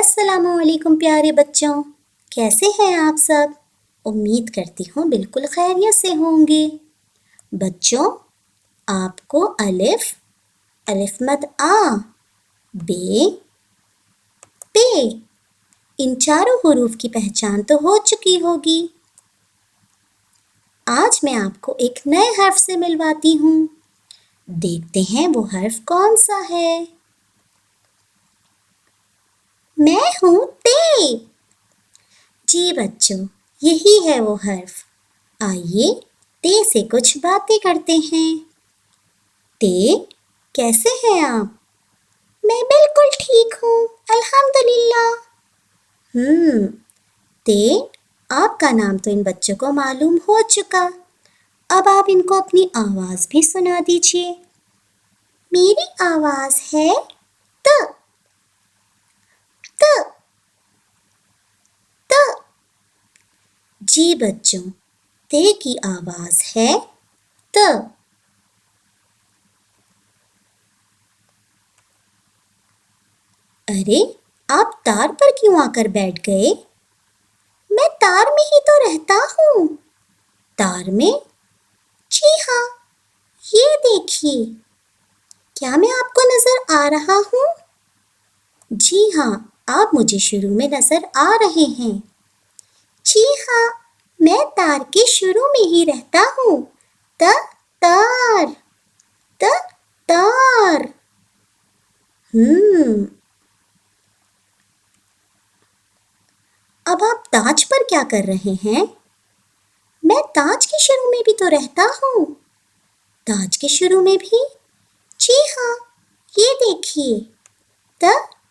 السلام علیکم پیارے بچوں، کیسے ہیں آپ سب؟ امید کرتی ہوں بالکل خیریت سے ہوں گے۔ بچوں، آپ کو الف مد آ، بے، پے، ان چاروں حروف کی پہچان تو ہو چکی ہوگی۔ آج میں آپ کو ایک نئے حرف سے ملواتی ہوں، دیکھتے ہیں وہ حرف کون سا ہے۔ میں ہوں تے۔ جی بچوں، یہی ہے وہ حرف۔ آئیے تے سے کچھ باتیں کرتے ہیں۔ تے، کیسے ہیں آپ؟ میں بالکل ٹھیک ہوں، الحمدللہ۔ تے، آپ کا نام تو ان بچوں کو معلوم ہو چکا، اب آپ ان کو اپنی آواز بھی سنا دیجیے۔ میری آواز ہے ت، ت، ت۔ جی بچوں، تے کی آواز ہے ت۔ ارے، آپ تار پر کیوں آ کر بیٹھ گئے؟ میں تار میں ہی تو رہتا ہوں۔ تار میں؟ جی ہاں، یہ دیکھیے، کیا میں آپ کو نظر آ رہا ہوں؟ جی ہاں، آپ مجھے شروع میں نظر آ رہے ہیں۔ جی ہاں، میں تار کے شروع میں ہی رہتا ہوں۔ تار، تار۔ اب آپ تاج پر کیا کر رہے ہیں؟ میں تاج کے شروع میں بھی تو رہتا ہوں۔ تاج کے شروع میں بھی؟ جی ہاں، یہ دیکھیے،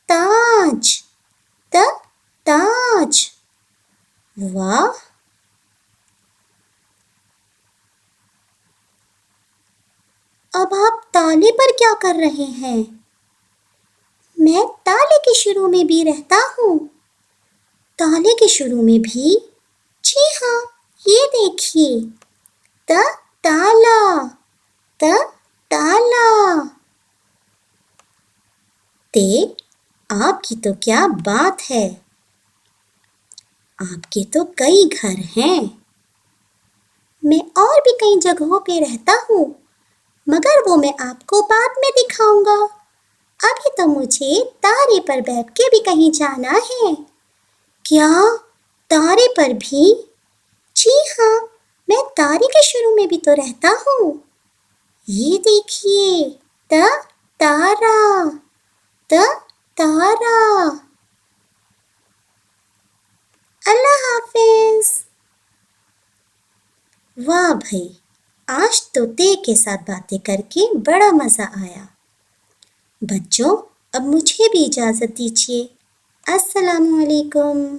تاج، تاج۔ واہ! اب آپ تالے پر کیا کر رہے ہیں؟ میں تالے کے شروع میں بھی رہتا ہوں۔ تالے کے شروع میں بھی؟ جی ہاں، یہ دیکھیے، تالا، تالا۔ تے، آپ کی تو کیا بات ہے، آپ کے تو کئی گھر ہیں۔ میں اور بھی کئی جگہوں پہ رہتا ہوں، مگر وہ میں آپ کو بعد میں دکھاؤں گا۔ ابھی تو مجھے تارے پر بیٹھ کے بھی کہیں جانا ہے۔ کیا؟ تارے پر بھی؟ جی ہاں، میں تارے کے شروع میں بھی تو رہتا ہوں۔ یہ دیکھیے، تارا، تارا۔ اللہ حافظ۔ واہ بھائی، آج تو تے کے ساتھ باتیں کر کے بڑا مزہ آیا۔ بچوں، اب مجھے بھی اجازت دیجیے۔ السلام علیکم۔